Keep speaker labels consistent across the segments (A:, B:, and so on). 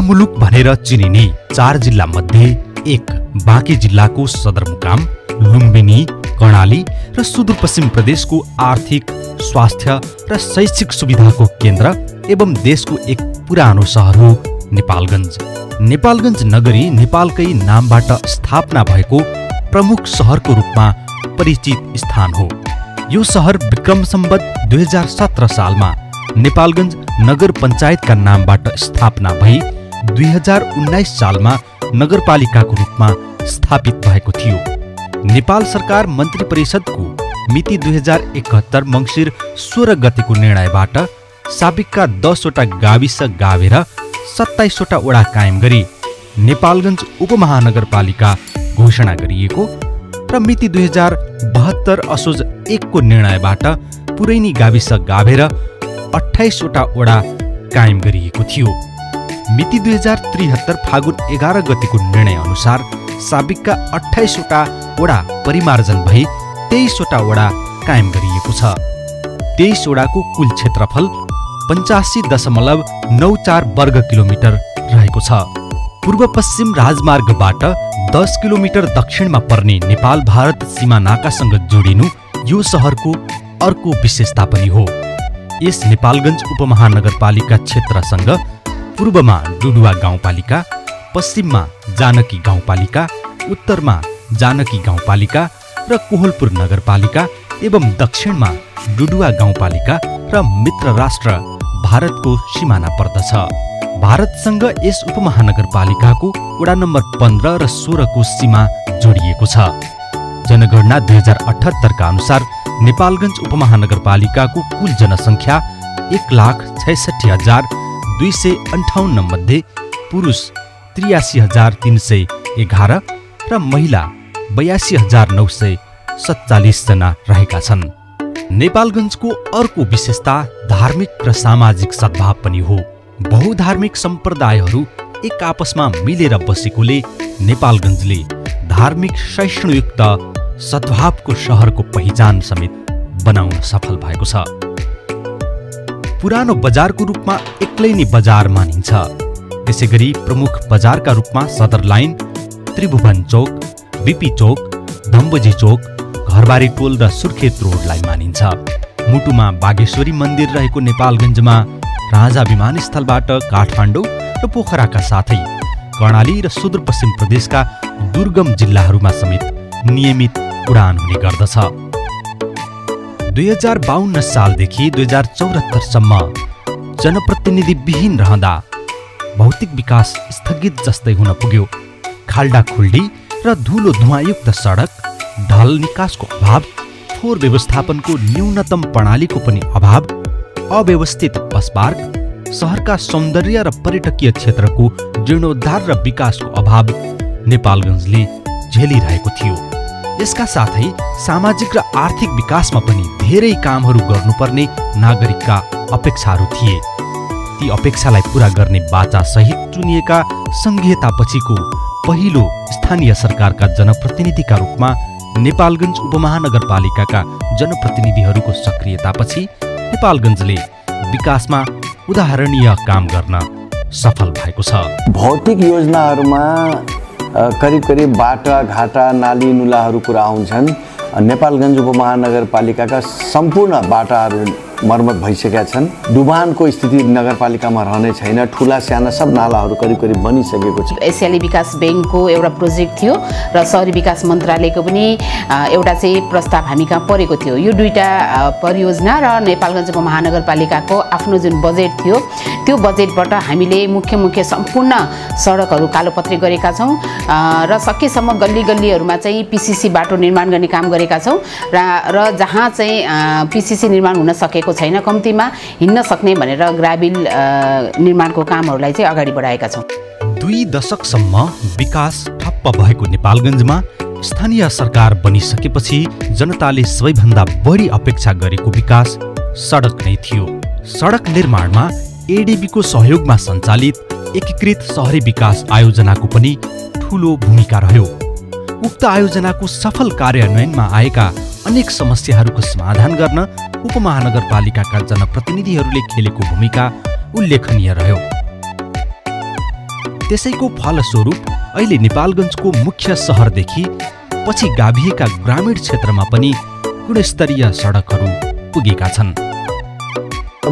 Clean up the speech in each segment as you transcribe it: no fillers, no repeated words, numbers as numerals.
A: मुलुक भनेर चिनिने 4 जिल्ला मध्ये एक बाँकी जिल्लाको सदरमुकाम लुम्बिनी, कर्णाली र सुदूरपश्चिम प्रदेशको आर्थिक, स्वास्थ्य र शैक्षिक सुविधाको केन्द्र एवं देशको एक पुरानो सहर हो नेपालगञ्ज। नेपालगञ्ज नगरी नेपालकै नामबाट स्थापना भएको प्रमुख सहरको रूपमा परिचित स्थान हो। यो सहर विक्रम सम्वत 2017 सालमा नेपालगञ्ज नगर पञ्चायतका नामबाट स्थापना भई 2019 सालमा नगरपालिकाको रूपमा स्थापित भएको थियो। नेपाल सरकार मन्त्री परिषदको मिति 2071 मङ्सिर 16 गतेको निर्णयबाट साबिकका 10 वटा गाविस गाभेर 27 वटा वडा कायम गरी नेपालगञ्ज उपमहानगरपालिका घोषणा गरिएको र मिति 2072 असोज 1 को निर्णयबाट पुरैनी गाविस गाभेर 28 वटा वडा कायम गरिएको थियो। मिति 2073 फागुन 11 गतिको निर्णय अनुसार साबिकका 28 वटा वडा परिमार्जन भई 23 वटा वडा कायम गरिएको छ। 23 वडाको कुल क्षेत्रफल 85.94 वर्ग किलोमिटर रहेको छ। पूर्व पश्चिम राजमार्गबाट 10 किलोमिटर दक्षिणमा पर्ने नेपाल भारत सीमा नाकासँग जोडिनु यो सहरको अर्को विशेषता पनि हो। यस नेपालगञ्ज उपमहानगरपालिका क्षेत्रसँग पूर्वमा डुडुवा गाउँपालिका, पश्चिममा जानकी गाउँपालिका, उत्तरमा जानकी गाउँपालिका र कोहलपुर नगरपालिका एवं दक्षिणमा डुडुवा गाउँपालिका र मित्र राष्ट्र भारतको सिमाना पर्दछ। भारतसँग यस उपमहानगरपालिकाको वडा नम्बर 15 र 16 को सीमा जोडिएको छ। जनगणना 2078 का अनुसार नेपालगञ्ज उपमहानगरपालिकाको कुल जनसङ्ख्या 1,66,258 मध्ये पुरुष 83,311 र महिला 82,947 जना रहेका छन्। नेपालगञ्जको अर्को विशेषता धार्मिक र सामाजिक सद्भाव पनि हो। बहुधार्मिक सम्प्रदायहरू एक आपसमा मिलेर बसेकोले नेपालगञ्जले धार्मिक सहिष्णुयुक्त सद्भावको सहरको पहिचान समेत बनाउन सफल भएको छ। पुरानो बजारको रूपमा एक्लै नै बजार मानिन्छ। त्यसैगरी प्रमुख बजारका रूपमा सदर लाइन, त्रिभुवन चोक, बिपी चोक, धम्बोजी चोक, घरबारी टोल र सुर्खेत रोडलाई मानिन्छ। मुटुमा बागेश्वरी मन्दिर रहेको नेपालगञ्जमा राजा विमानस्थलबाट काठमाडौँ र पोखराका साथै कर्णाली र सुदूरपश्चिम प्रदेशका दुर्गम जिल्लाहरूमा समेत नियमित उडान हुने गर्दछ। 2052 सालदेखि 2074 सम्म जनप्रतिनिधिविहीन रहँदा भौतिक विकास स्थगित जस्तै हुन पुग्यो। खाल्डाखुल्डी र धुलो धुवाँयुक्त सडक, ढल निकासको अभाव, फोहोर व्यवस्थापनको न्यूनतम प्रणालीको पनि अभाव, अव्यवस्थित बस पार्क, सहरका सौन्दर्य र पर्यटकीय क्षेत्रको जीर्णोद्धार र विकासको अभाव नेपालगञ्जले झेलिरहेको थियो। यसका साथै सामाजिक र आर्थिक विकासमा पनि धेरै कामहरू गर्नुपर्ने नागरिकका अपेक्षाहरू थिए। ती अपेक्षालाई पूरा गर्ने बाचा सहित चुनिएका संघीयतापछिको पहिलो स्थानीय सरकारका जनप्रतिनिधिका रूपमा नेपालगञ्ज उपमहानगरपालिकाका जनप्रतिनिधिहरूको सक्रियतापछि नेपालगञ्जले विकासमा उदाहरणीय काम गर्न सफल भएको छ।
B: भौतिक योजनाहरूमा करिब करिब बाटा, घाटा, नाली, नुलाहरू कुरा आउँछन्। नेपालगञ्ज उपमहानगरपालिकाका सम्पूर्ण बाटाहरू मर्मत भइसकेका छन्। डुबानको स्थिति नगरपालिकामा रहने छैन। ठुला साना सब नालाहरू करिब करिब बनिसकेको छ।
C: एसियाली विकास ब्याङ्कको एउटा प्रोजेक्ट थियो र शहरी विकास मन्त्रालयको पनि एउटा चाहिँ प्रस्ताव हामी कहाँ परेको थियो। यो दुईटा परियोजना र नेपालगञ्ज उपमहानगरपालिकाको आफ्नो जुन बजेट थियो त्यो बजेटबाट हामीले मुख्य सम्पूर्ण सडकहरू कालोपत्री गरेका छौँ र सकेसम्म गल्ली गल्लीहरूमा चाहिँ पिसिसी बाटो निर्माण गर्ने काम गरेका छौँ र जहाँ चाहिँ पिसिसी निर्माण हुन सकेको छैन, कम्तीमा हिँड्न सक्ने भनेर ग्राभिल निर्माणको कामहरूलाई चाहिँ अगाडि बढाएका छौँ।
A: 2 दशकसम्म विकास ठप्प भएको नेपालगञ्जमा स्थानीय सरकार बनिसकेपछि जनताले सबैभन्दा बढी अपेक्षा गरेको विकास सडक नै थियो। सडक निर्माणमा एडिबीको सहयोगमा सञ्चालित एकीकृत शहरी विकास आयोजनाको पनि ठूलो भूमिका रह्यो। उक्त आयोजनाको सफल कार्यान्वयनमा आएका अनेक समस्याहरूको समाधान गर्न उपमहानगरपालिकाका जनप्रतिनिधिहरूले खेलेको भूमिका उल्लेखनीय रह्यो। त्यसैको फलस्वरूप अहिले नेपालगञ्जको मुख्य सहरदेखि पछि गाभिएका ग्रामीण क्षेत्रमा पनि गुणस्तरीय सडकहरू पुगेका छन्।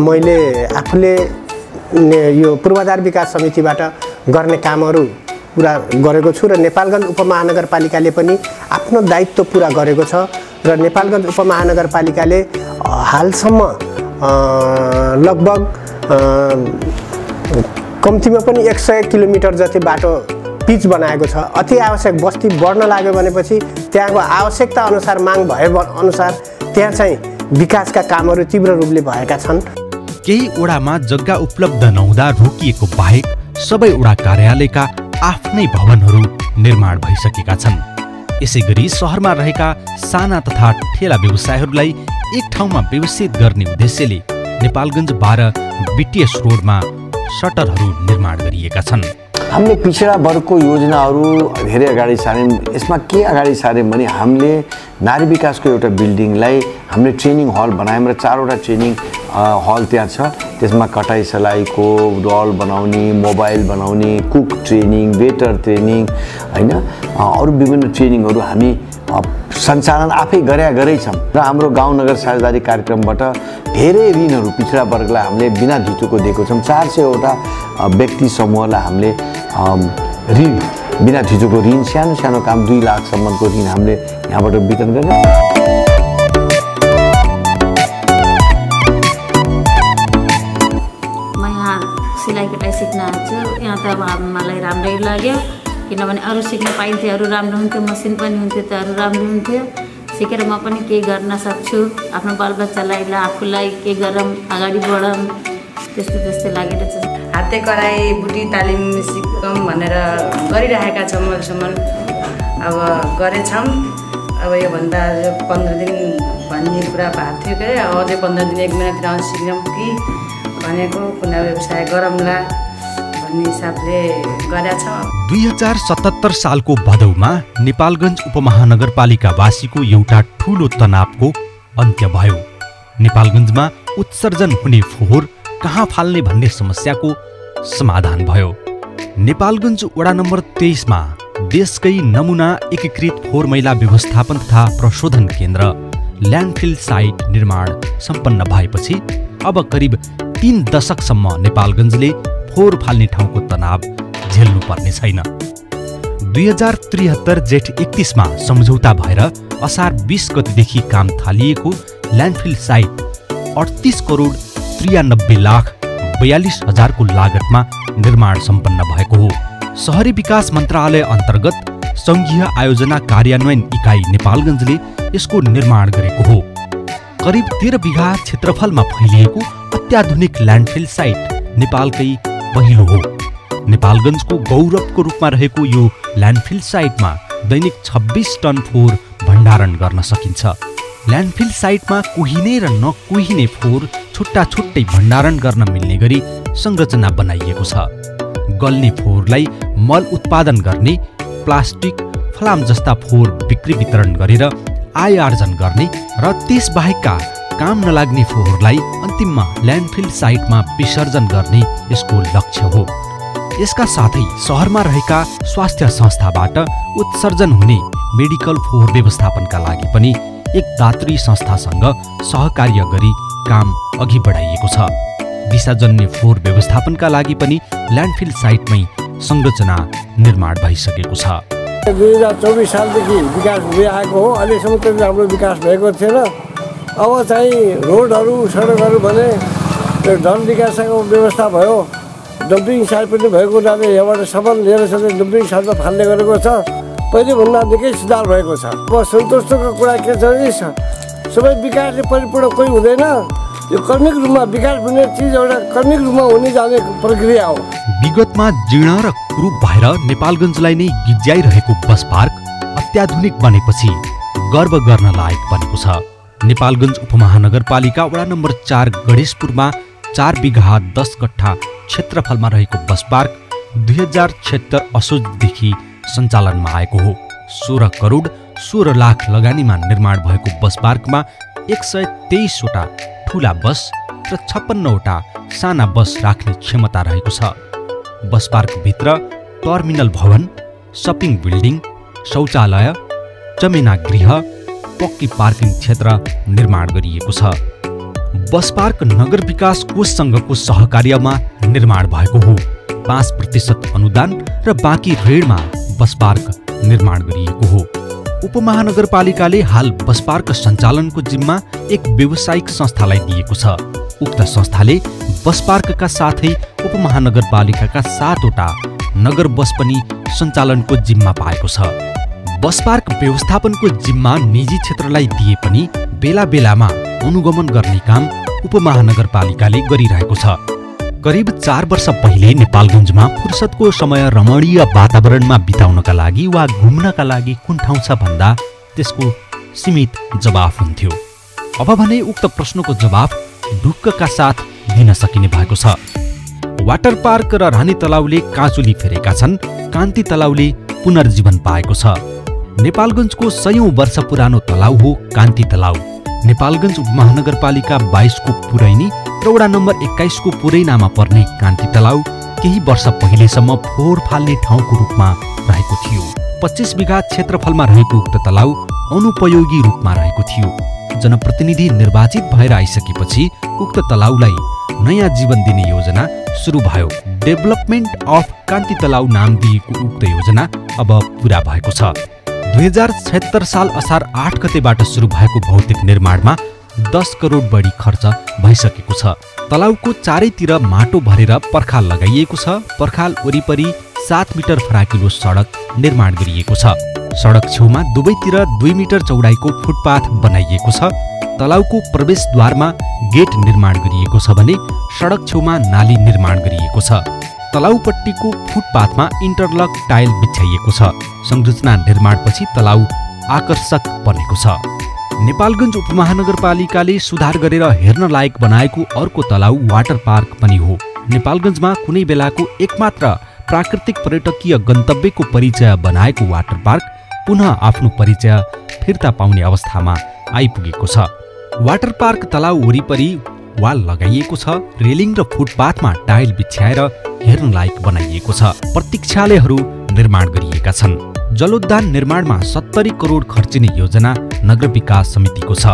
D: मैले आफूले यो पूर्वाधार विकास समितिबाट गर्ने कामहरू पुरा गरेको छु र नेपालगञ्ज उपमहानगरपालिकाले पनि आफ्नो दायित्व पुरा गरेको छ र नेपालगञ्ज उपमहानगरपालिकाले हालसम्म लगभग कम्तीमा पनि 100 किलोमिटर जति बाटो पिच बनाएको छ। अति आवश्यक बस्ती बढ्न लाग्यो भनेपछि त्यहाँको आवश्यकता अनुसार माग भए अनुसार त्यहाँ चाहिँ विकासका कामहरू तीव्र रूपले भएका छन्।
A: केही वडामा जग्गा उपलब्ध नहुँदा रोकिएको बाहेक सबै वडा कार्यालयका आफ्नै भवनहरू निर्माण भइसकेका छन्। यसैगरी सहरमा रहेका साना तथा ठेला व्यवसायहरूलाई एक ठाउँमा व्यवस्थित गर्ने उद्देश्यले नेपालगञ्ज 12 BTS रोडमा सटरहरू निर्माण गरिएका छन्।
B: हामीले पिछडा वर्गको योजनाहरू धेरै अगाडि सार्यौं। यसमा के अगाडि सार्यौं भने हामीले नारी विकासको एउटा बिल्डिङलाई हामीले ट्रेनिङ हल बनायौं र 4 वटा ट्रेनिङ हल त्यहाँ छ। त्यसमा कटाई सलाईको डल बनाउने, मोबाइल बनाउने, कुक ट्रेनिङ, वेटर ट्रेनिङ हैन अरु विभिन्न ट्रेनिङहरू हामी सञ्चालन आफै गरे छौं र हाम्रो गाउँ नगर साझेदारी कार्यक्रमबाट धेरै ऋणहरू पिछडा वर्गलाई हामीले बिना धितोको दिएको छौं। 400 वटा व्यक्ति समूहलाई हामीले ऋण बिना धितोको ऋण सानो काम 2 लाख सम्मको ऋण हामीले यहाँबाट वितरण गरेका।
E: म यहाँ सिलाइ कटाइ सिक्न आउँछु। यहाँ त अब मलाई राम्रै लाग्यो किनभने अरू सिक्न पाइन्थ्यो, अरू राम्रो हुन्थ्यो, मसिन पनि हुन्थ्यो त अरू राम्रो हुन्थ्यो। सिकेर म पनि केही गर्न सक्छु, आफ्नो बालबच्चालाई आफूलाई के गरौँ अगाडि बढौँ त्यस्तै लागेर छ।
F: हाते कराई बुटी तालिम सिकौँ भनेर गरिरहेका छौँ। अहिलेसम्म अब गरेछौँ। अब योभन्दा 15 दिन भन्ने कुरा भएको थियो के अझै 15 दिन 1 महिनातिर सिक्यौँ कि भनेको कुनै व्यवसाय गरौँला भन्ने हिसाबले गरेका छौँ।
A: 2077 सालको भदौमा नेपालगञ्ज उपमहानगरपालिकावासीको एउटा ठूलो तनावको अन्त्य भयो। नेपालगञ्जमा उत्सर्जन हुने फोहोर कहाँ फाल्ने भन्ने समस्याको समाधान भयो। नेपालगञ्ज वडा नम्बर 23 मा देशकै नमुना एकीकृत फोहोर मैला व्यवस्थापन तथा प्रशोधन केन्द्र ल्यान्डफिल साइट निर्माण सम्पन्न भएपछि अब करिब 3 दशकसम्म नेपालगञ्जले फोहोर फाल्ने ठाउँको तनाव झेल्नु पर्ने छैन। 2073 जेठ 31 मा सम्झौता भएर असार 20 गतेदेखि काम थालिएको ल्यान्डफिल साइट 38 करोड 93,42,000 को लागतमा निर्माण सम्पन्न भएको हो। शहरी विकास मन्त्रालय अन्तर्गत संघीय आयोजना कार्यान्वयन इकाइ नेपालगञ्जले यसको निर्माण गरेको हो। करिब 13 बिघा क्षेत्रफलमा फैलिएको अत्याधुनिक ल्यान्डफिल साइट नेपालकै पहिलो हो। नेपालगञ्जको गौरवको रूपमा रहेको यो ल्यान्डफिल साइटमा दैनिक 26 टन फोहोर भण्डारण गर्न सकिन्छ। ल्यान्डफिल साइटमा कुहिने र नकुहिने फोहोर छुट्टै भण्डारण गर्न मिल्ने गरी संरचना बनाइएको छ। गल्ने फोहोरलाई मल उत्पादन गर्ने, प्लास्टिक, फलाम जस्ता फोहोर बिक्री वितरण गरेर आय आर्जन गर्ने र त्यसबाहेकका काम नलाग्ने फोहोरलाई अन्तिममा ल्यान्डफिल साइटमा विसर्जन गर्ने यसको लक्ष्य हो। यसका साथै सहरमा रहेका स्वास्थ्य संस्थाबाट उत्सर्जन हुने मेडिकल फोहोर व्यवस्थापनका लागि पनि एक दात्री संस्थासँग सहकार्य गरी काम अघि बढाइएको छ। दिशाजन्य फोहोर व्यवस्थापनका लागि पनि ल्यान्डफिल साइटमै संरचना निर्माण भइसकेको छ।
G: 2024 सालदेखि विकास हुँदै आएको हो। अहिलेसम्म त राम्रो विकास भएको थिएन। अब चाहिँ रोडहरू सडकहरू भने धन विकासको व्यवस्था भयो। डम्पिङ साइट पनि भएको हुनाले यहाँबाट सामान लिएर सधैँ डम्पिङ साइटमा फाल्ने गरेको छ। पहिलेभन्दा निकै सुधार भएको छ। अब सन्तोषको कुरा के छ भने सबै विकासले परिपूर्ण कोही हुँदैन। यो क्रमिक रूपमा विकास हुने चिज एउटा क्रमिक रूपमा हुने जाने प्रक्रिया हो।
A: विगतमा जीर्ण र कुरूप भएर नेपालगञ्जलाई नै गिज्याइरहेको बस पार्क अत्याधुनिक बनेपछि गर्व गर्न लायक बनेको छ। नेपालगञ्ज उपमहानगरपालिका वडा नम्बर 4 गणेशपुरमा 4 बिघा 10 कट्ठा क्षेत्रफलमा रहेको बस पार्क 2076 असोजदेखि सञ्चालनमा आएको हो। 16 करोड 16 लाख लगानीमा निर्माण भएको बस पार्कमा 123 वटा ठूला बस र 56 वटा साना बस राख्ने क्षमता रहेको छ। बस पार्कभित्र टर्मिनल भवन, सपिङ बिल्डिङ, शौचालय, जमेना गृह, पक्की पार्किङ क्षेत्र निर्माण गरिएको छ। बस पार्क नगर विकास कोषसँगको सहकार्यमा निर्माण भएको हो। 5% अनुदान र बाँकी ऋणमा बस पार्क निर्माण गरिएको हो। उपमहानगरपालिकाले हाल बस पार्क सञ्चालनको जिम्मा एक व्यावसायिक संस्थालाई दिएको छ। उक्त संस्थाले बस पार्कका साथै उपमहानगरपालिकाका 7वटा नगर बस पनि सञ्चालनको जिम्मा पाएको छ। बस पार्क व्यवस्थापनको जिम्मा निजी क्षेत्रलाई दिए पनि बेला बेलामा अनुगमन गर्ने काम उपमहानगरपालिकाले गरिरहेको छ। करिब 4 वर्ष पहिले नेपालगञ्जमा फुर्सदको समय रमणीय वातावरणमा बिताउनका लागि वा घुम्नका लागि कुन ठाउँ छ भन्दा त्यसको सीमित जवाफ हुन्थ्यो। अब भने उक्त प्रश्नको जवाफ ढुक्कका साथ दिन सकिने भएको छ। वाटर पार्क र रानी तलाउले काँचुली फेरेका छन्, कान्ति तलाउले पुनर्जीवन पाएको छ। नेपालगञ्जको 100औं वर्ष पुरानो तलाउ हो कान्ति तलाउ। नेपालगञ्ज उपमहानगरपालिका 22 को पुरैनी र वडा नम्बर 21 को पुरैनामा पर्ने कान्ति तलाउ केही वर्ष पहिलेसम्म फोहोर फाल्ने ठाउँको रूपमा रहेको थियो। 25 बिघा क्षेत्रफलमा रहेको उक्त तलाउ अनुपयोगी रूपमा रहेको थियो। जनप्रतिनिधि निर्वाचित भएर आइसकेपछि उक्त तलाउलाई नयाँ जीवन दिने योजना सुरु भयो। डेभलपमेन्ट अफ कान्ति तलाउ नाम दिएको उक्त योजना अब पूरा भएको छ। 2076 साल असार 8 गतेबाट सुरु भएको भौतिक निर्माणमा 10 करोड बढी खर्च भइसकेको छ। तलाउको चारैतिर माटो भरेर पर्खाल लगाइएको छ। पर्खाल वरिपरि 7 मिटर फराकिलो सडक निर्माण गरिएको छ। सडक छेउमा दुवैतिर 2 मिटर चौडाइको फुटपाथ बनाइएको छ। तलाउको प्रवेशद्वारमा गेट निर्माण गरिएको छ भने सडक छेउमा नाली निर्माण गरिएको छ। तलाउपट्टिको फुटपाथमा इन्टरलक टाइल बिछाइएको छ। संरचना निर्माणपछि तलाउ आकर्षक बनेको छ। नेपालगञ्ज उपमहानगरपालिकाले सुधार गरेर हेर्न लायक बनाएको अर्को तलाउ वाटर पार्क पनि हो। नेपालगञ्जमा कुनै बेलाको एकमात्र प्राकृतिक पर्यटकीय गन्तव्यको परिचय बनाएको वाटर पार्क पुनः आफ्नो परिचय फिर्ता पाउने अवस्थामा आइपुगेको छ। वाटर पार्क तलाउ वरिपरि वाल लगाइएको छ। रेलिङ र फुटपाथमा टाइल बिछ्याएर हेर्न लायक बनाइएको छ। प्रतीक्षालयहरू निर्माण गरिएका छन्। जलोद्यान निर्माणमा 70 करोड खर्चिने योजना नगर विकास समितिको छ।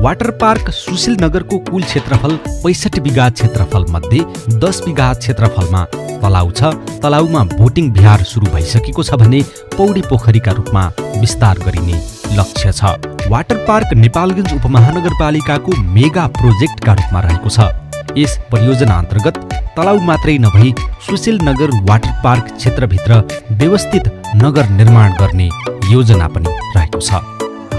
A: वाटर पार्क सुशील नगरको कुल क्षेत्रफल 65 बिघा क्षेत्रफल मध्ये 10 बिघा क्षेत्रफलमा तलाउ छ। तलाउमा बोटिङ बिहार सुरु भइसकेको छ भने पौडी पोखरीका रूपमा विस्तार गरिने लक्ष्य छ। वाटर पार्क नेपालगञ्ज उपमहानगरपालिकाको मेगा प्रोजेक्टका रूपमा रहेको छ। यस परियोजना अन्तर्गत तलाउ मात्रै नभई सुशील नगर वाटर पार्क क्षेत्रभित्र व्यवस्थित नगर निर्माण गर्ने योजना पनि रहेको छ।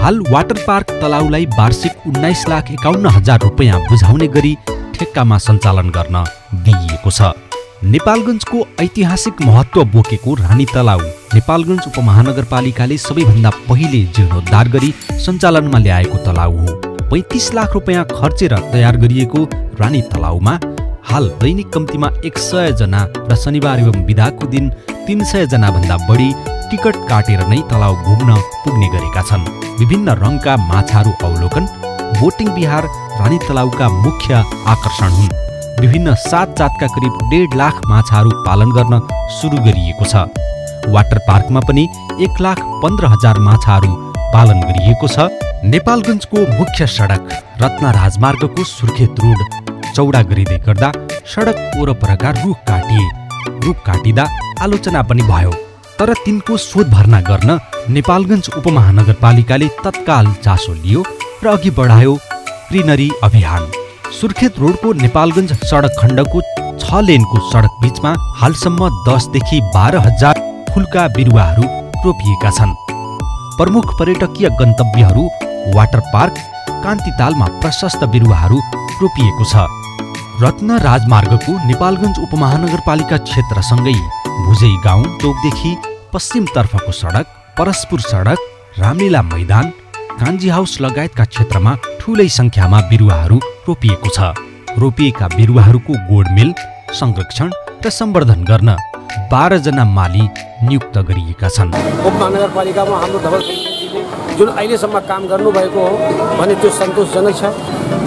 A: हाल वाटर पार्क तलाउलाई वार्षिक 19,51,000 रुपैयाँ बुझाउने गरी ठेक्कामा सञ्चालन गर्न दिइएको छ। नेपालगञ्जको ऐतिहासिक महत्त्व बोकेको रानी तलाउ नेपालगञ्ज उपमहानगरपालिकाले सबैभन्दा पहिले जीर्णोद्धार गरी सञ्चालनमा ल्याएको तलाउ हो। 35 लाख रुपैयाँ खर्चेर तयार गरिएको रानी तलाउमा हाल दैनिक कम्तीमा 100 जना र शनिबार एवं बिदाको दिन 300 जना भन्दा बढी टिकट काटेर नै तलाउ घुम्न पुग्ने गरेका छन्। विभिन्न रङका माछाहरू अवलोकन बोटिङ बिहार रानी तलाउका मुख्य आकर्षण हुन्। विभिन्न 7 जातका करिब 1.5 लाख माछाहरू पालन गर्न सुरु गरिएको छ। वाटर पार्कमा पनि 1,15,000 माछाहरू पालन गरिएको छ। नेपालगञ्जको मुख्य सडक रत्न राजमार्गको सुर्खेत रोड चौडा गरिँदै गर्दा सडक वरपरका रुख काटिए। रुख काटिँदा आलोचना पनि भयो, तर तिनको शोध भर्ना गर्न नेपालगञ्ज उपमहानगरपालिकाले तत्काल चासो लियो र अघि बढायो ग्रिनरी अभियान। सुर्खेत रोडको नेपालगञ्ज सडक खण्डको 6 लेनको सडक बीचमा हालसम्म 10 देखि 12,000 फुलका बिरुवाहरू रोपिएका छन्। प्रमुख पर्यटकीय गन्तव्यहरू वाटर पार्क कान्तितालमा प्रशस्त बिरुवाहरू रोपिएको छ। रत्न राजमार्गको नेपालगञ्ज उपमहानगरपालिका क्षेत्रसँगै भुजै गाउँ चौकदेखि पश्चिमतर्फको सडक, परस्पुर सडक, रामलीला मैदान, कान्जी हाउस लगायतका क्षेत्रमा ठूलै संख्यामा बिरुवाहरू रोपिएको छ। रोपिएका बिरुवाहरूको गोडमेल, संरक्षण र सम्वर्धन गर्न 12 जना माली नियुक्त गरिएका छन्।
H: उपमहानगरपालिकामा हाम्रो धवल खैरेजीले जुन अहिलेसम्म काम गर्नुभएको हो भने त्यो सन्तोषजनक छ।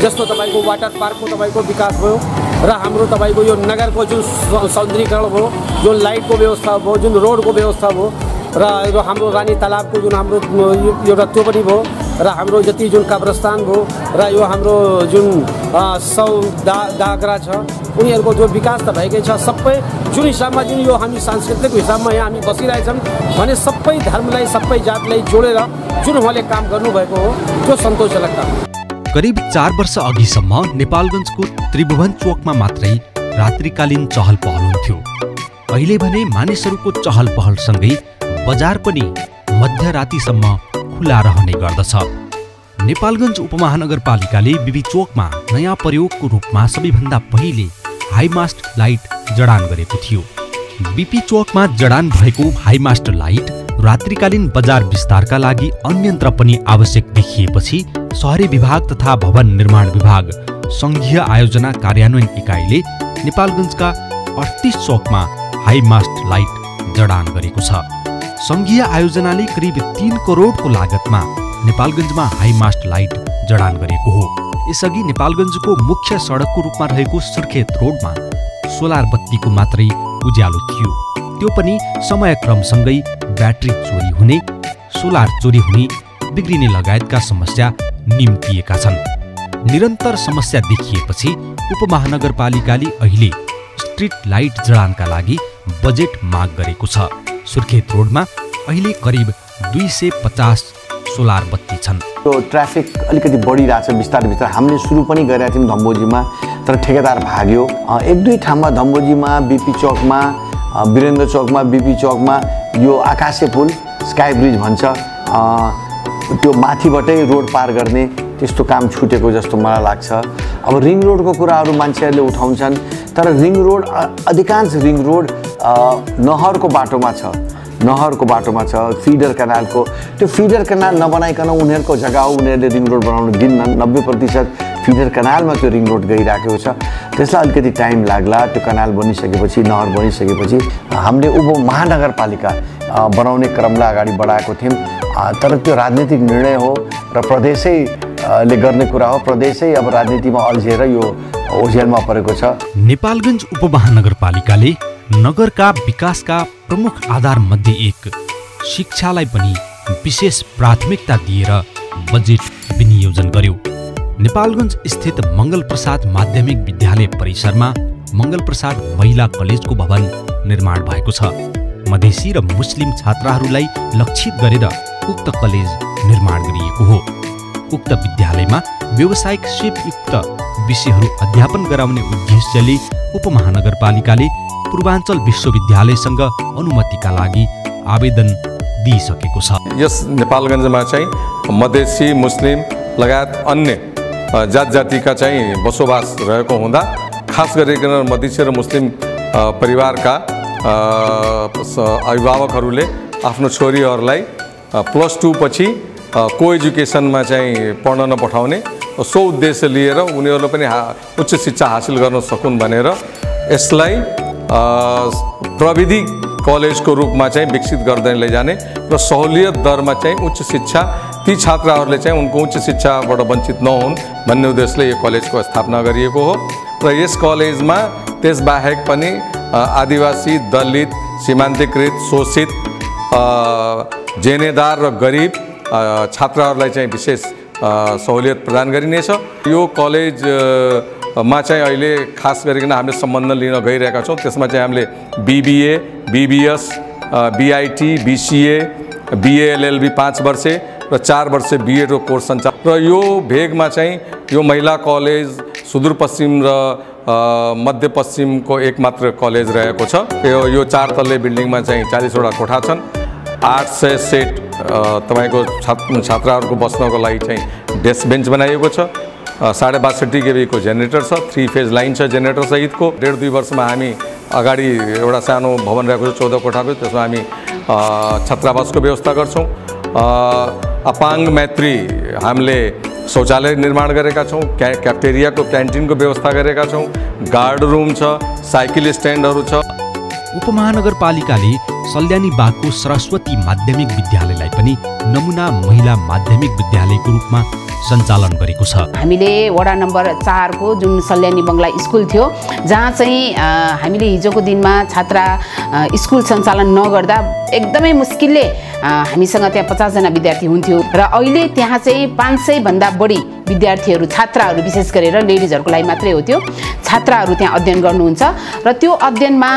H: जस्तो तपाईँको वाटर पार्कको तपाईँको विकास भयो र हाम्रो तपाईँको यो नगरको जुन सौन्दर्यीकरण भयो, जुन लाइटको व्यवस्था भयो, जुन रोडको व्यवस्था भयो र यो हाम्रो रानी तालाबको जुन हाम्रो एउटा त्यो पनि भयो र हाम्रो जति जुन कब्रस्तान भयो र यो हाम्रो जुन दागरा छ उनीहरूको जो विकास त भएकै छ। सबै जुन हिसाबमा जुन यो हामी सांस्कृतिक हिसाबमा यहाँ हामी बसिरहेछौँ भने सबै धर्मलाई सबै जातलाई जोडेर जुन उहाँले काम गर्नुभएको हो त्यो सन्तोषजनक काम।
A: करिब 4 वर्ष अघिसम्म नेपालगञ्जको त्रिभुवन चोकमा मात्रै रात्रिकालीन चहल पहल हुन्थ्यो। अहिले भने मानिसहरूको चहल पहलसँगै बजार पनि मध्यरातिसम्म खुला रहने गर्दछ। नेपालगञ्ज उपमहानगरपालिकाले बिबी चोकमा नयाँ प्रयोगको रूपमा सबैभन्दा पहिले हाइमास्ट लाइट जडान गरेको थियो। बिपी चोकमा जडान भएको हाइमास्ट लाइट रात्रिकालीन बजार विस्तारका लागि अन्यन्त्र पनि आवश्यक देखिएपछि शहरी विभाग तथा भवन निर्माण विभाग संघीय आयोजना कार्यान्वयन इकाइले नेपालगञ्जका 38 चोकमा हाइमास्ट लाइट जडान गरेको छ। संघीय आयोजनाले करिब 3 करोडको लागतमा नेपालगञ्जमा हाइमास्ट लाइट जडान गरेको हो। यसअघि नेपालगञ्जको मुख्य सडकको रूपमा रहेको सुर्खेत रोडमा सोलर बत्तीको मात्रै उज्यालो थियो। त्यो पनि समयक्रमसँगै ब्याट्री चोरी हुने, सोलर चोरी हुने, बिग्रिने लगायतका समस्या निम्तिएका छन्। निरन्तर समस्या देखिएपछि उपमहानगरपालिकाले अहिले स्ट्रिट लाइट जडानका लागि बजेट माग गरेको छ। सुर्खेत रोडमा अहिले करिब 250 सोलर बत्ती छन्।
B: त्यो ट्राफिक अलिकति बढिरहेछ बिस्तारै बिस्तारै। हामीले सुरु पनि गरेका थियौँ धम्बोजीमा, तर ठेकेदार भाग्यो। 1-2 ठाउँमा धम्बोजीमा, बिपी चौकमा, वीरेन्द्र चौकमा, बिपी चौकमा यो आकाशे पुल स्काई ब्रिज भन्छ त्यो माथिबाटै रोड पार गर्ने त्यस्तो काम छुटेको जस्तो मलाई लाग्छ। अब रिङ रोडको कुराहरू मान्छेहरूले उठाउँछन्, तर रिङ रोड अधिकांश रिङ रोड नहरको बाटोमा छ, फिडर केनालको। त्यो फिडर केनाल नबनाइकन उनीहरूको जग्गा हो, उनीहरूले रिङ रोड बनाउन दिन्नन्। 90% फिडर केनालमा त्यो रिङ रोड गइरहेको छ। त्यसलाई अलिकति टाइम लाग्ला। त्यो केनाल बनिसकेपछि, नहर बनिसकेपछि हामीले उपमहानगरपालिका बनाउने क्रमलाई अगाडि बढाएको थियौँ। तर त्यो राजनीतिक निर्णय हो र प्रदेशैले गर्ने कुरा हो। प्रदेशै अब राजनीतिमा अल्झेर यो ओझेलमा परेको छ।
A: नेपालगञ्ज उपमहानगरपालिकाले नगरका विकासका प्रमुख आधार मध्ये एक शिक्षालाई पनि विशेष प्राथमिकता दिएर बजेट विनियोजन गर्यो। नेपालगञ्ज स्थित मङ्गलप्रसाद माध्यमिक विद्यालय परिसरमा मङ्गलप्रसाद महिला कलेजको भवन निर्माण भएको छ। मधेसी र मुस्लिम छात्राहरूलाई लक्षित गरेर उक्त कलेज निर्माण गरिएको हो। उक्त विद्यालयमा व्यावसायिक सिपयुक्त विषयहरू अध्यापन गराउने उद्देश्यले उपमहानगरपालिकाले पूर्वाञ्चल विश्वविद्यालयसँग अनुमतिका लागि आवेदन दिइसकेको छ।
I: यस नेपालगञ्जमा चाहिँ मधेसी, मुस्लिम लगायत अन्य जात जातिका चाहिँ बसोबास रहेको हुँदा खास गरिकन मधेसी र मुस्लिम परिवारका अभिभावकहरूले आफ्नो छोरीहरूलाई +2 पछि को एजुकेसनमा चाहिँ पढ्न नपठाउने सो उद्देश्य लिएर उनीहरूले पनि उच्च शिक्षा हासिल गर्न सकुन् भनेर यसलाई प्रविधि कलेजको रूपमा चाहिँ विकसित गर्दै लैजाने र सहुलियत दरमा चाहिँ उच्च शिक्षा ती छात्राहरूले चाहिँ उनको उच्च शिक्षाबाट वञ्चित नहुन् भन्ने उद्देश्यले यो कलेजको स्थापना गरिएको हो। र यस कलेजमा त्यसबाहेक पनि आदिवासी, दलित, सीमान्तकृत, शोषित, जेनेदार र गरिब छात्राहरूलाई चाहिँ विशेष सहुलियत प्रदान गरिनेछ। यो कलेजमा चाहिँ अहिले खास गरिकन हामीले सम्बन्ध लिन गइरहेका छौँ। त्यसमा चाहिँ हामीले BBA, BBS, BIT, BCA, BALLB 5 वर्ष र 4 वर्ष BEd को कोर्स सञ्चालन। र यो भेगमा चाहिँ यो महिला कलेज सुदूरपश्चिम र मध्यपश्चिमको एकमात्र कलेज रहेको छ। यो 4 तल्ले बिल्डिङमा चाहिँ 40 वटा कोठा छन्। 800 सेट तपाईँको छात्राहरूको बस्नको लागि चाहिँ डेस्क बेन्च बनाइएको छ। 62.5 kV को जेनेरेटर छ। 3 फेज लाइन छ जेनेरेटर सहितको। 1.5-2 वर्षमा हामी अगाडि एउटा सानो भवन रहेको छ 14 कोठाको, त्यसमा हामी छात्रावासको व्यवस्था गर्छौँ। अपाङ्ग मैत्री हामीले शौचालय निर्माण गरेका छौँ। क्याफ्टेरियाको क्यान्टिनको व्यवस्था गरेका छौँ। गार्ड रुम छ, साइकल स्ट्यान्डहरू छ।
A: उपमहानगरपालिकाले सल्यानी बागको सरस्वती माध्यमिक विद्यालयलाई पनि नमुना महिला माध्यमिक विद्यालयको रूपमा सञ्चालन गरेको छ।
C: हामीले वडा नम्बर 4 को जुन सल्यानी बङ्गला स्कुल थियो जहाँ चाहिँ हामीले हिजोको दिनमा छात्रा स्कुल सञ्चालन नगर्दा एकदमै मुस्किलले हामीसँग त्यहाँ 50 जना विद्यार्थी हुन्थ्यो र अहिले त्यहाँ चाहिँ 500 भन्दा बढी विद्यार्थीहरू छात्राहरू विशेष गरेर लेडिजहरूको लागि मात्रै हो त्यो छात्राहरू त्यहाँ अध्ययन गर्नुहुन्छ र त्यो अध्ययनमा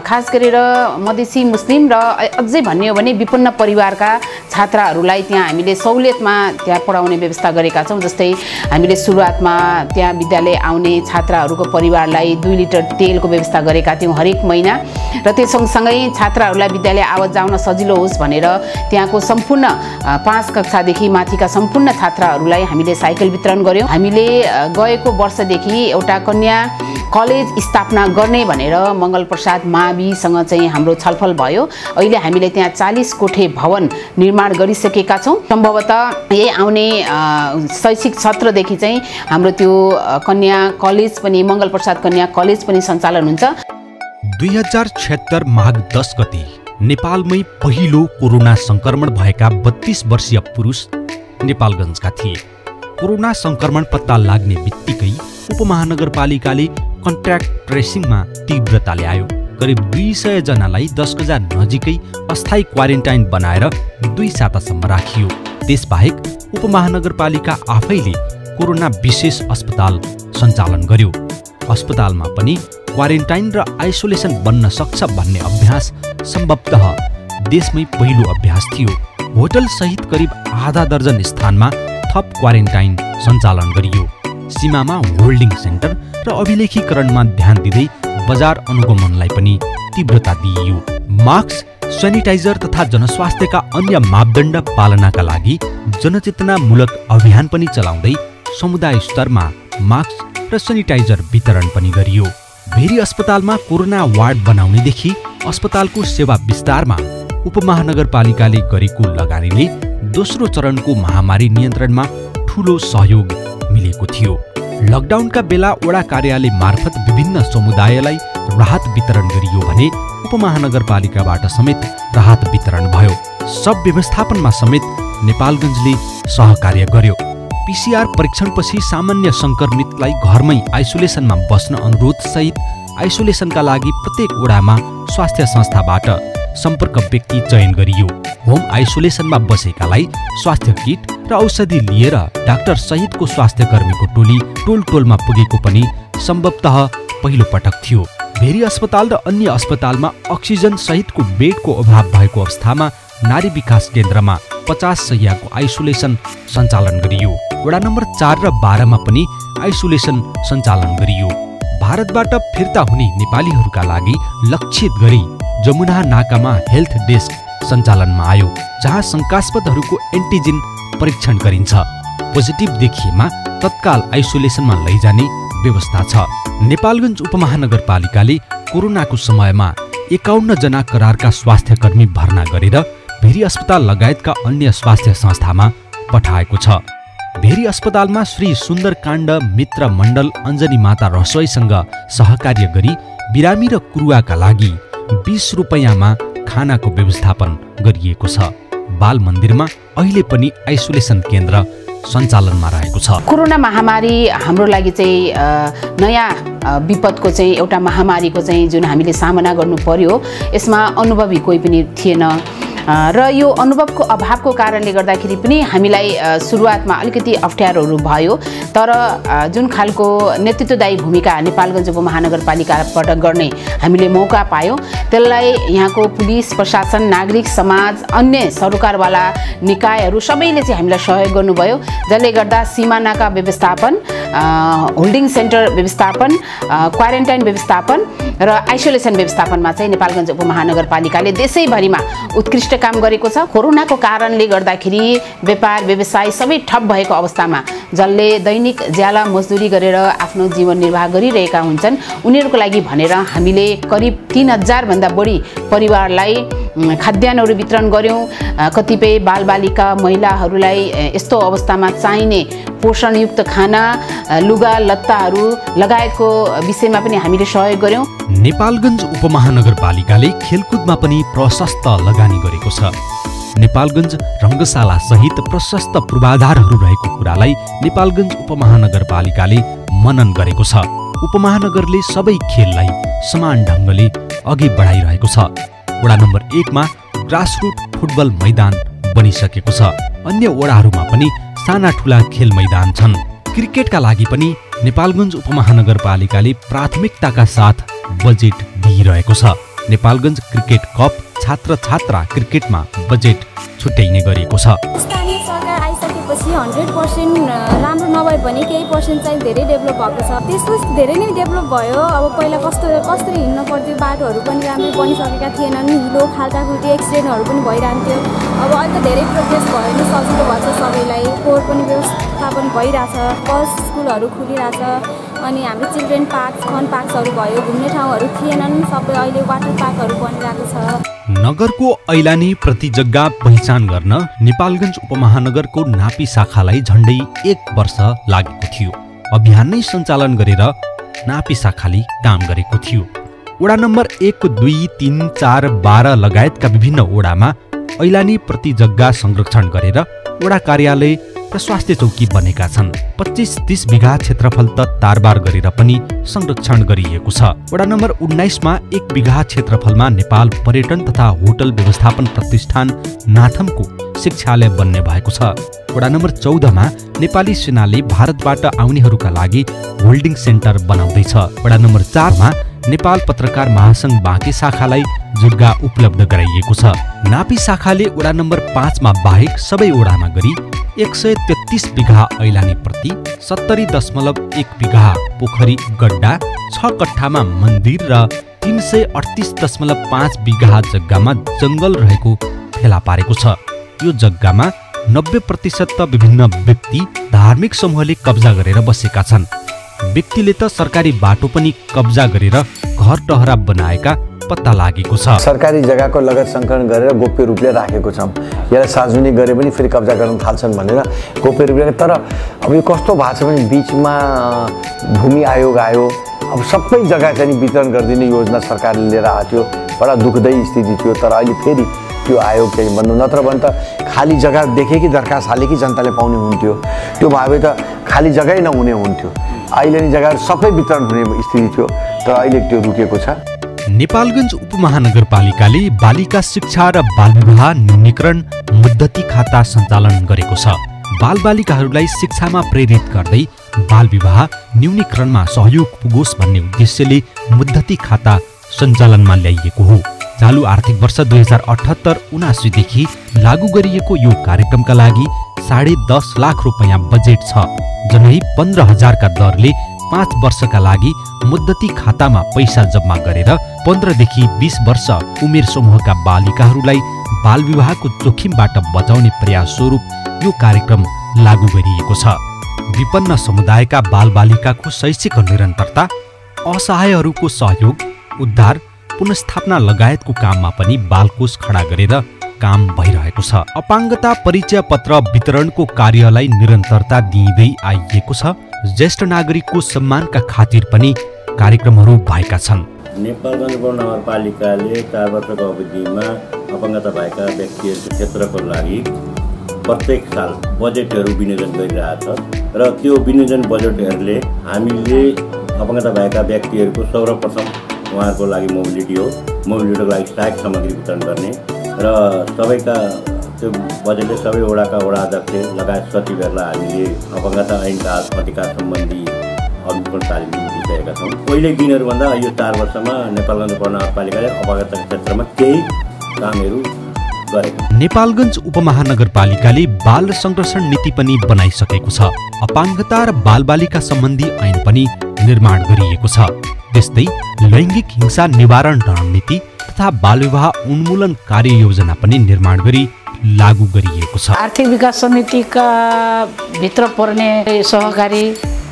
C: खास गरेर मधेसी मुस्लिम र अझै भन्ने हो भने विपन्न परिवारका छात्राहरूलाई त्यहाँ हामीले सहुलियतमा त्यहाँ पढाउने व्यवस्था गरेका छौँ। जस्तै हामीले सुरुवातमा त्यहाँ विद्यालय आउने छात्राहरूको परिवारलाई 2 लिटर तेलको व्यवस्था गरेका थियौँ हरेक महिना र त्यो सँगसँगै छात्राहरूलाई विद्यालय आवत जान सजिलो होस् भनेर त्यहाँको सम्पूर्ण 5 कक्षादेखि माथिका सम्पूर्ण छात्राहरूलाई हामीले साइकल वितरण गर्यौँ। हामीले गएको वर्षदेखि एउटा कन्या कलेज स्थापना गर्ने भनेर मङ्गल प्रसाद माविसँग चाहिँ हाम्रो छलफल भयो। अहिले हामीले त्यहाँ 40 कोठे भवन निर्माण गरिसकेका छौँ। सम्भवतः यही आउने शैक्षिक सत्रदेखि चाहिँ हाम्रो त्यो कन्या कलेज पनि मङ्गल प्रसाद कन्या कलेज पनि सञ्चालन हुन्छ।
A: 2076 माघ 10 गते नेपालमै पहिलो कोरोना संक्रमण भएका 32 वर्षीय पुरुष नेपालगञ्जका थिए। कोरोना संक्रमण पत्ता लाग्ने बित्तिकै उपमहानगरपालिकाले कन्ट्याक्ट ट्रेसिङमा तीव्रता ल्यायो। करिब 200 जनालाई 10,000 नजिकै अस्थायी क्वारेन्टाइन बनाएर 2 सातासम्म राखियो। त्यसबाहेक उपमहानगरपालिका आफैले कोरोना विशेष अस्पताल सञ्चालन गर्यो। अस्पतालमा पनि क्वारेन्टाइन र आइसोलेसन बन्न सक्छ भन्ने अभ्यास सम्भवतः देशमै पहिलो अभ्यास थियो। होटल सहित करिब आधा दर्जन स्थानमा थप क्वारेन्टाइन सञ्चालन गरियो। सीमामा होल्डिङ सेन्टर र अभिलेखीकरणमा ध्यान दिँदै बजार अनुगमनलाई पनि तीव्रता दिइयो। मास्क, सेनिटाइजर तथा जनस्वास्थ्यका अन्य मापदण्ड पालनाका लागि जनचेतनामूलक अभियान पनि चलाउँदै समुदाय स्तरमा मास्क र सेनिटाइजर वितरण पनि गरियो। भेरी अस्पतालमा कोरोना वार्ड बनाउनेदेखि अस्पतालको सेवा विस्तारमा उपमहानगरपालिकाले गरेको लगानीले दोस्रो चरणको महामारी नियन्त्रणमा ठूलो सहयोग मिलेको थियो। लकडाउनका बेला वडा कार्यालय मार्फत विभिन्न समुदायलाई राहत वितरण गरियो भने उपमहानगरपालिकाबाट समेत राहत वितरण भयो। सब व्यवस्थापनमा समेत नेपालगञ्जले सहकार्य गर्यो। पीसीआर परीक्षणपछि सामान्य संक्रमितलाई घरमै आइसोलेसनमा बस्न अनुरोध सहित आइसोलेसनका लागि प्रत्येक वडामा स्वास्थ्य संस्थाबाट सम्पर्क व्यक्ति चयन गरियो। होम आइसोलेसनमा बसेकालाई स्वास्थ्य किट र औषधि लिएर डाक्टर सहितको स्वास्थ्य कर्मीको टोली टोल टोलमा पुगेको पनि सम्भवतः पहिलो पटक थियो। भेरी अस्पताल र अन्य अस्पतालमा अक्सिजन सहितको बेडको अभाव भएको अवस्थामा नारी विकास केन्द्रमा 50 शय्याको आइसोलेसन सञ्चालन गरियो। वडा नम्बर 4 र 12 मा पनि आइसोलेसन सञ्चालन गरियो। भारतबाट फिर्ता हुने नेपालीहरूका लागि लक्षित गरी जमुना नाकामा हेल्थ डेस्क सञ्चालनमा आयो, जहाँ शङ्कास्पदहरूको एन्टिजेन परीक्षण गरिन्छ। पोजिटिभ देखिएमा तत्काल आइसोलेसनमा लैजाने व्यवस्था छ। नेपालगञ्ज उपमहानगरपालिकाले कोरोनाको समयमा 51 जना करारका स्वास्थ्यकर्मी भर्ना गरेर भेरी अस्पताल लगायतका अन्य स्वास्थ्य संस्थामा पठाएको छ। भेरी अस्पतालमा श्री सुन्दरकाण्ड मित्र मण्डल अञ्जनी माता रसोईसँग सहकार्य गरी बिरामी र कुरुवाका लागि 20 रुपैयाँमा खानाको व्यवस्थापन गरिएको छ। बाल मन्दिरमा अहिले पनि आइसोलेसन केन्द्र सञ्चालनमा रहेको छ।
C: कोरोना महामारी हाम्रो लागि चाहिँ नयाँ विपदको चाहिँ एउटा महामारीको चाहिँ जुन हामीले सामना गर्नु पर्यो, यसमा अनुभवी कोही पनि थिएन र यो अनुभवको अभावको कारणले गर्दाखेरि पनि हामीलाई सुरुवातमा अलिकति अप्ठ्यारोहरू भयो। तर जुन खालको नेतृत्वदायी भूमिका नेपालगञ्ज उपमहानगरपालिकाबाट गर्ने हामीले मौका पायौँ, त्यसलाई यहाँको पुलिस प्रशासन, नागरिक समाज, अन्य सरकारवाला निकायहरू सबैले चाहिँ हामीलाई सहयोग गर्नुभयो, जसले गर्दा सीमा नाका व्यवस्थापन, होल्डिङ सेन्टर व्यवस्थापन, क्वारेन्टाइन व्यवस्थापन र आइसोलेसन व्यवस्थापनमा चाहिँ नेपालगञ्ज उपमहानगरपालिकाले देशैभरिमा उत्कृष्ट काम गरेको छ। कोरोनाको कारणले गर्दाखेरि व्यापार व्यवसाय सबै ठप भएको अवस्थामा जसले दैनिक ज्याला मजदुरी गरेर आफ्नो जीवन निर्वाह गरिरहेका हुन्छन्, उनीहरूको लागि भनेर हामीले करिब 3000 भन्दा बढी परिवारलाई खाद्यान्नहरू वितरण गर्यौँ। कतिपय बालबालिका महिलाहरूलाई यस्तो अवस्थामा चाहिने पोषणयुक्त खाना, लुगा लत्ताहरू लगायतको विषयमा पनि हामीले सहयोग गर्यौँ।
A: नेपालगञ्ज उपमहानगरपालिकाले खेलकुदमा पनि प्रशस्त लगानी गरेको छ। नेपालगञ्ज रङ्गशाला सहित प्रशस्त पूर्वाधारहरू रहेको कुरालाई नेपालगञ्ज उपमहानगरपालिकाले मनन गरेको छ। उपमहानगरले सबै खेललाई समान ढङ्गले अघि बढाइरहेको छ। वडा नम्बर 1 मा ग्रासरुट फुटबल मैदान बनिसकेको छ। अन्य वडाहरूमा पनि साना ठुला खेल मैदान छन्। क्रिकेटका लागि पनि नेपालगञ्ज उपमहानगरपालिकाले प्राथमिकताका साथ बजेट दिइरहेको छ। नेपालगञ्ज क्रिकेट कप छात्र-छात्रा क्रिकेटमा बजेट छुट्याइने गरिएको छ।
J: स्थानीय सरकार आइसकेपछि 100% राम्रो नभए पनि केही पर्सेन्ट चाहिँ धेरै डेभलप भएको छ। त्यसको धेरै नै डेभलप भयो। अब पहिला कसरी हिँड्न पर्थ्यो, बाटोहरू पनि राम्रै बनिसकेका थिएनन्, हिलो खाल्टाखुल्टी एक्सिडेन्टहरू पनि भइरहन्थ्यो। अब अहिले त धेरै प्रोग्रेस भयो नि, सजिलो भएको छ सबैलाई। फोहोर पनि व्यवस्थापन भइरहेछ, बस स्कुलहरू खुलिरहेछ, अनि हाम्रो चिल्ड्रेन पार्क फन पार्क्सहरू भयो, घुम्ने ठाउँहरू थिएनन्, सबै अहिले वाटर पार्कहरू बनिरहेको छ।
A: नगरको ऐलानी प्रति जग्गा पहिचान गर्न नेपालगञ्ज उपमहानगरको नापी शाखालाई झण्डै 1 वर्ष लागेको थियो। अभियान नै सञ्चालन गरेर नापी शाखाले काम गरेको थियो। वडा नम्बर 1, 2, 3, 4, 12 लगायतका विभिन्न वडामा ऐलानी प्रति जग्गा संरक्षण गरेर वडा कार्यालय र स्वास्थ्य चौकी बनेका छन्। 25-30 बिघा क्षेत्रफल त तारबार गरेर पनि संरक्षण गरिएको छ। वडा नम्बर 19 मा 1 बिघा क्षेत्रफलमा नेपाल पर्यटन तथा होटल व्यवस्थापन प्रतिष्ठान नाथमको शिक्षालय बन्ने भएको छ। वडा नम्बर 14 मा नेपाली सेनाले भारतबाट आउनेहरूका लागि होल्डिङ सेन्टर बनाउँदैछ। वडा नम्बर 4 मा नेपाल पत्रकार महासंघ बाँके शाखालाई जग्गा उपलब्ध गराइएको छ। नापी शाखाले वडा नम्बर 5 मा बाहेक सबै वडामा गरी 133 बिघा ऐलानी प्रति, 70.1 बिघा पोखरी गड्डा, 6 कट्ठामा मन्दिर र 338.5 बिघा जग्गामा जङ्गल रहेको फेला पारेको छ। यो जग्गामा 90% त विभिन्न व्यक्ति धार्मिक समूहले कब्जा गरेर बसेका छन्। व्यक्तिले त सरकारी बाटो पनि कब्जा गरेर घर टहरा बनाएका पत्ता लागेको छ।
B: सरकारी जग्गाको लगत सङ्कलन गरेर गोप्य रूपले राखेको छौँ। यसलाई सार्वजनिक गरे पनि फेरि कब्जा गर्न थाल्छन् भनेर गोप्य रूपले। तर अब यो कस्तो भएको छ भने बिचमा भूमि आयोग आयो, अब सबै जग्गा चाहिँ वितरण गरिदिने योजना सरकारले लिएर आएको थियो। बडा दुःखदायी स्थिति थियो। तर अहिले फेरि त्यो आयोग चाहिँ बन्नु, नत्र भने त खाली जग्गा देखे कि दरखास्त हाले कि जनताले पाउने हुन्थ्यो। त्यो भए त खाली जग्गै नहुने हुन्थ्यो। अहिले नि जग्गाहरू सबै वितरण हुने स्थिति थियो, तर अहिले त्यो रुकेको छ।
A: नेपालगञ्ज उपमहानगरपालिकाले बालिका शिक्षा र बालविवाह न्यूनीकरण मुद्दती खाता सञ्चालन गरेको छ। बालबालिकाहरूलाई शिक्षामा प्रेरित गर्दै बालविवाह न्यूनीकरणमा सहयोग पुगोस् भन्ने उद्देश्यले मुद्दती खाता सञ्चालनमा ल्याइएको हो। चालु आर्थिक वर्ष 2078-79 देखि लागू गरिएको यो कार्यक्रमका लागि 10.5 लाख रुपैयाँ बजेट छ। जनै 15,000 का दरले 5 वर्षका लागि मुद्दती खातामा पैसा जम्मा गरेर 15 देखि 20 वर्ष उमेर समूहका बालिकाहरूलाई बालविवाहको जोखिमबाट बचाउने प्रयास स्वरूप यो कार्यक्रम लागू गरिएको छ। विपन्न समुदायका बालबालिकाको शैक्षिक निरन्तरता, असहायहरूको सहयोग, उद्धार, पुनस्थापना लगायतको काममा पनि बालकोष खडा गरेर काम भइरहेको छ। अपाङ्गता परिचय पत्र वितरणको कार्यलाई निरन्तरता दिँदै आइएको छ। ज्येष्ठ नागरिकको सम्मानका खातिर पनि कार्यक्रमहरू भएका छन्।
K: नेपालगञ्ज उपमहानगरपालिकाले 4 वर्षको अवधिमा अपाङ्गता भएका व्यक्तिहरूको क्षेत्रको लागि प्रत्येक साल बजेटहरू विनियोजन गरिरहेछ र त्यो विनियोजन बजेटहरूले हामीले अपाङ्गता भएका व्यक्तिहरूको सर्वप्रथम उहाँहरूको लागि मोबिलिटीको लागि सहायक सामग्री वितरण गर्ने र सबैका त्यो बजेटले सबै वडाका वडा अध्यक्ष लगायत सचिवहरूलाई हामीले अपाङ्गता ऐनका अधिकार सम्बन्धी अनुकूल तालिम दिइसकेका छौँ। पहिल्यै दिनहरूभन्दा यो 4 वर्षमा नेपालगञ्ज उपमहानगरपालिकाले अपाङ्गता क्षेत्रमा केही कामहरू गरेको।
A: नेपालगञ्ज उपमहानगरपालिकाले बाल संरक्षण नीति पनि बनाइसकेको छ। अपाङ्गता र बालबालिका सम्बन्धी ऐन पनि निर्माण गरिएको छ। त्यस्तै लैङ्गिक हिंसा निवारण रणनीति तथा बालविवाह उन्मूलन कार्ययोजना पनि निर्माण गरी लागू गरिएको छ।
L: आर्थिक विकास समितिका भित्र पर्ने सहकारी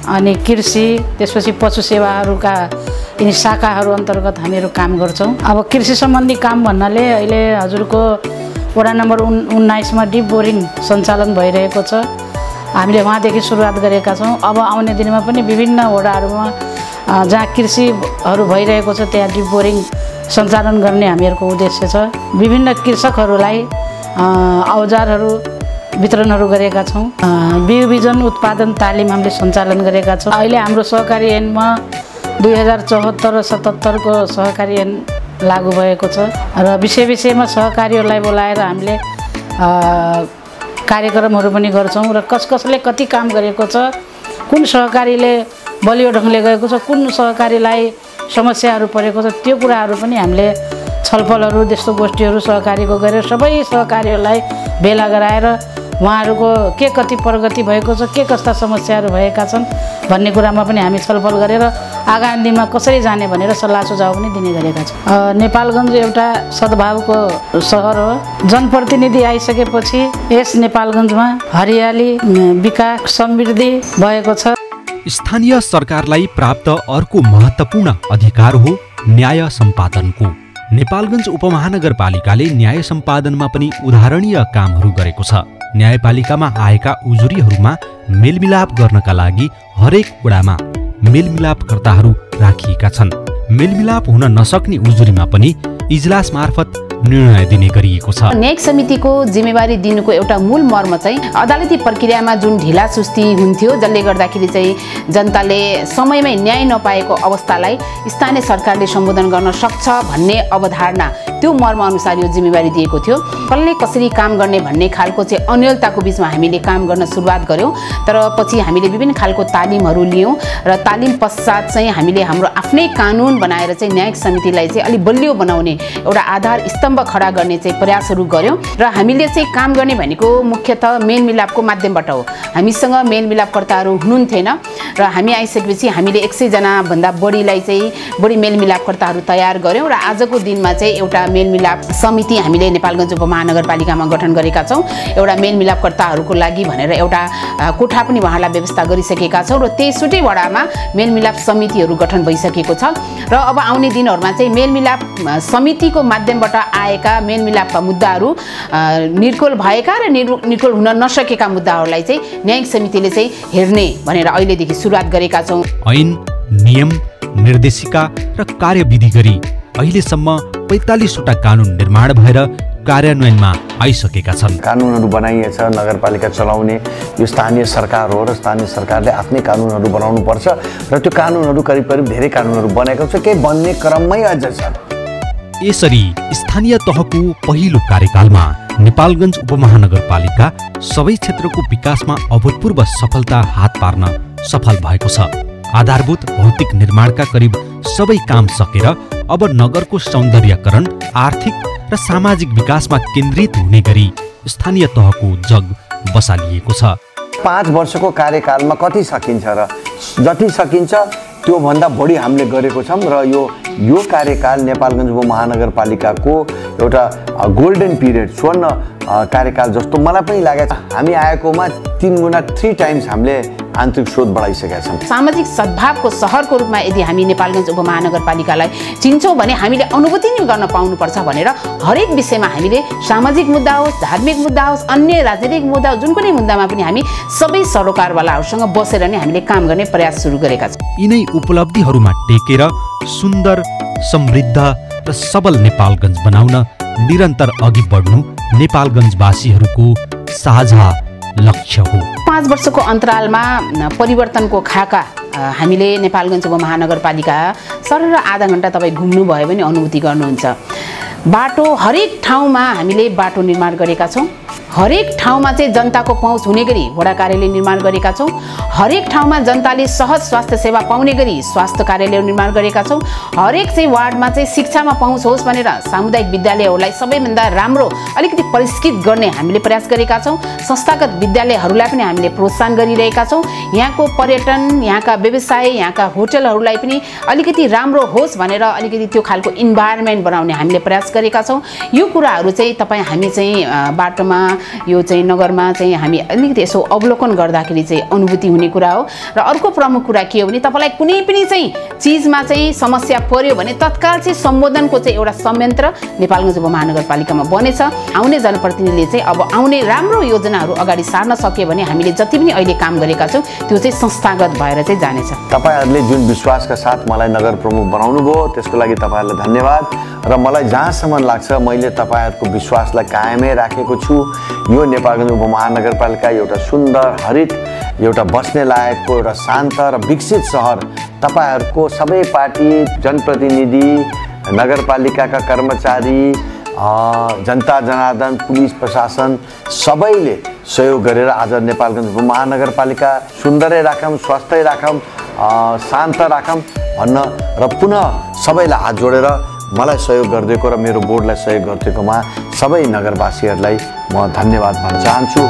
L: अनि कृषि, त्यसपछि पशु सेवाहरूका यिनी शाखाहरू अन्तर्गत हामीहरू काम गर्छौँ। अब कृषि सम्बन्धी काम भन्नाले अहिले हजुरको वडा नम्बर 19 मा डिप बोरिङ सञ्चालन भइरहेको छ। हामीले वहाँदेखि सुरुवात गरेका छौँ। अब आउने दिनमा पनि विभिन्न वडाहरूमा जहाँ कृषिहरू भइरहेको छ त्यहाँ डिप बोरिङ सञ्चालन गर्ने हामीहरूको उद्देश्य छ। विभिन्न कृषकहरूलाई औजारहरू वितरणहरू गरेका छौँ। बिउ बिजन उत्पादन तालिम हामीले सञ्चालन गरेका छौँ। अहिले हाम्रो सहकारी ऐनमा 2074 र 77 को सहकारी ऐन लागू भएको छ र विषयमा सहकारीहरूलाई बोलाएर हामीले कार्यक्रमहरू पनि गर्छौँ र कसले कति काम गरेको छ, कुन सहकारीले बलियो ढङ्गले गएको छ, कुन सहकारीलाई समस्याहरू परेको छ, त्यो कुराहरू पनि हामीले छलफलहरू त्यस्तो गोष्ठीहरू सहकारीको गरेर सबै सहकारीहरूलाई भेला गराएर उहाँहरूको के कति प्रगति भएको छ, के कस्ता समस्याहरू भएका छन् भन्ने कुरामा पनि हामी छलफल गरेर आगामी दिनमा कसरी जाने भनेर सल्लाह सुझाव पनि दिने गरेका छौँ। नेपालगञ्ज एउटा सद्भावको सहर हो। जनप्रतिनिधि आइसकेपछि यस नेपालगञ्जमा हरियाली, विकास, समृद्धि भएको छ।
A: स्थानीय सरकारलाई प्राप्त अर्को महत्त्वपूर्ण अधिकार हो न्याय सम्पादनको। नेपालगञ्ज उपमहानगरपालिकाले न्याय सम्पादनमा पनि उदाहरणीय कामहरू गरेको छ। न्यायपालिकामा आएका उजुरीहरूमा मेलमिलाप गर्नका लागि हरेक वडामा मेलमिलापकर्ताहरू राखिएका छन्। मेलमिलाप हुन नसक्ने उजुरीमा पनि इजलास मार्फत निर्णय दिने गरिएको छ।
C: न्यायिक समितिको जिम्मेवारी दिनुको एउटा मूल मर्म चाहिँ अदालती प्रक्रियामा जुन ढिला सुस्ती हुन्थ्यो, जसले गर्दाखेरि चाहिँ जनताले समयमै न्याय नपाएको अवस्थालाई स्थानीय सरकारले सम्बोधन गर्न सक्छ भन्ने अवधारणा, त्यो मर्म अनुसार यो जिम्मेवारी दिएको थियो। कसले कसरी काम गर्ने भन्ने खालको चाहिँ अन्यलताको बिचमा हामीले काम गर्न सुरुवात गऱ्यौँ। तर पछि हामीले विभिन्न खालको तालिमहरू लियौँ र तालिम पश्चात चाहिँ हामीले हाम्रो आफ्नै कानुन बनाएर चाहिँ न्यायिक समितिलाई चाहिँ अलिक बलियो बनाउने एउटा आधार स्तम्भ खडा गर्ने चाहिँ प्रयासहरू गऱ्यौँ। र हामीले चाहिँ काम गर्ने भनेको मुख्यतः मेलमिलापको माध्यमबाट हो। हामीसँग मेलमिलापकर्ताहरू हुनुहुन्थेन र हामी आइसकेपछि हामीले 100 जना भन्दा बढी मेलमिलापकर्ताहरू तयार गऱ्यौँ र आजको दिनमा चाहिँ एउटा मेलमिलाप समिति हामीले नेपालगञ्ज उपमहानगरपालिकामा गठन गरेका छौँ। एउटा मेलमिलापकर्ताहरूको लागि भनेर एउटा कोठा पनि उहाँलाई व्यवस्था गरिसकेका छौँ र 23वटै वडामा मेलमिलाप समितिहरू गठन भइसकेको छ। र अब आउने दिनहरूमा चाहिँ मेलमिलाप समितिको माध्यमबाट आएका मेलमिलापका मुद्दाहरू निर्कोल भएका र निर्कोल हुन नसकेका मुद्दाहरूलाई चाहिँ न्यायिक समितिले चाहिँ हेर्ने भनेर अहिलेदेखि सुरुवात गरेका छौँ।
A: ऐन, नियम, निर्देशिका र कार्यविधि गरी अहिलेसम्म 45वटा कानुन निर्माण भएर कार्यान्वयनमा आइसकेका छन्।
B: कानुनहरू बनाइएछ, नगरपालिका चलाउने यो स्थानीय सरकार हो र स्थानीय सरकारले आफ्नै कानुनहरू बनाउनुपर्छ र त्यो कानुनहरू करिब धेरै कानुनहरू बनेको छ, केही बन्ने क्रममै अझ छ।
A: यसरी स्थानीय तहको पहिलो कार्यकालमा नेपालगञ्ज उपमहानगरपालिका सबै क्षेत्रको विकासमा अभूतपूर्व सफलता हात पार्न सफल भएको छ। आधारभूत भौतिक निर्माणका करिब सबै काम सकेर अब नगरको सौन्दर्यकरण, आर्थिक र सामाजिक विकासमा केन्द्रित हुने गरी स्थानीय तहको जग बसालिएको छ।
B: 5 वर्षको कार्यकालमा कति सकिन्छ र जति सकिन्छ त्योभन्दा बढी हामीले गरेको छौँ र यो कार्यकाल नेपालगञ्ज उपमहानगरपालिकाको एउटा गोल्डन पिरियड, स्वर्ण कार्यकाल जस्तो मलाई पनि लागेको छ। हामी आएकोमा 3 गुणा 3 टाइम्स हामीले आन्तरिक स्रोत बढाइसकेका छौँ।
C: सामाजिक सद्भावको सहरको रूपमा यदि हामी नेपालगञ्ज उपमहानगरपालिकालाई चिन्छौँ भने हामीले अनुभूति नै गर्न पाउनुपर्छ भनेर हरेक विषयमा हामीले सामाजिक मुद्दा होस्, धार्मिक मुद्दा होस्, अन्य राजनीतिक मुद्दा होस्, जुन कुनै मुद्दामा पनि हामी सबै सरोकारवालाहरूसँग बसेर नै हामीले काम गर्ने प्रयास सुरु गरेका छौँ।
A: यिनै उपलब्धिहरूमा टेकेर सुन्दर, समृद्ध र सबल नेपालगञ्ज बनाउन निरन्तर अघि बढ्नु नेपालगञ्जवासीहरूको साझा लक्ष्य हो।
C: 5 वर्षको अन्तरालमा परिवर्तनको खाका हामीले नेपालगञ्ज उपमहानगरपालिका सरर आधा घण्टा तपाईँ घुम्नुभयो भने अनुभूति गर्नुहुन्छ। बाटो हरेक ठाउँमा हामीले बाटो निर्माण गरेका छौँ। हरेक ठाउँमा चाहिँ जनताको पहुँच हुने गरी वडा कार्यालय निर्माण गरेका छौँ। हरेक ठाउँमा जनताले सहज स्वास्थ्य सेवा पाउने गरी स्वास्थ्य कार्यालय निर्माण गरेका छौँ। हरेक चाहिँ वार्डमा चाहिँ शिक्षामा पहुँच होस् भनेर सामुदायिक विद्यालयहरूलाई सबैभन्दा राम्रो अलिकति परिष्कृत गर्ने हामीले प्रयास गरेका छौँ। संस्थागत विद्यालयहरूलाई पनि हामीले प्रोत्साहन गरिरहेका छौँ। यहाँको पर्यटन, यहाँका व्यवसाय, यहाँका होटलहरूलाई पनि अलिकति राम्रो होस् भनेर अलिकति त्यो खालको इन्भाइरोमेन्ट बनाउने हामीले प्रयास गरेका छौँ। यो कुराहरू चाहिँ हामी चाहिँ बाटोमा यो चाहिँ नगरमा चाहिँ हामी अलिकति यसो अवलोकन गर्दाखेरि चाहिँ अनुभूति हुने कुरा हो। र अर्को प्रमुख कुरा के हो भने तपाईँलाई कुनै पनि चाहिँ चिजमा चाहिँ समस्या पर्यो भने तत्काल चाहिँ सम्बोधनको चाहिँ एउटा संयन्त्र नेपालगञ्ज उपमहानगरपालिकामा बनेछ। आउने जनप्रतिनिधिले चाहिँ अब आउने राम्रो योजनाहरू अगाडि सार्न सक्यो भने हामीले जति पनि अहिले काम गरेका छौँ त्यो चाहिँ संस्थागत भएर चाहिँ जानेछ।
B: तपाईँहरूले जुन विश्वासका साथ मलाई नगर प्रमुख बनाउनु भयो त्यसको लागि तपाईँहरूलाई धन्यवाद। र मलाई जहाँसम्म जहाँसम्म लाग्छ मैले तपाईँहरूको विश्वासलाई कायमै राखेको छु। यो नेपालगञ्ज उपमहानगरपालिका एउटा सुन्दर हरित एउटा बस्ने लायकको एउटा शान्त र विकसित सहर तपाईँहरूको सबै पार्टी जनप्रतिनिधि नगरपालिकाका कर्मचारी जनता जनार्दन पुलिस प्रशासन सबैले सहयोग गरेर आज नेपालगञ्ज उपमहानगरपालिका सुन्दरै राखौँ स्वस्थै राखौँ शान्त राखौँ भन्न र पुनः सबैलाई हात जोडेर मलाई सहयोग गरिदिएको र मेरो बोर्डलाई सहयोग गरिदिएकोमा सबै नगरवासीहरूलाई म धन्यवाद भन्न चाहन्छु।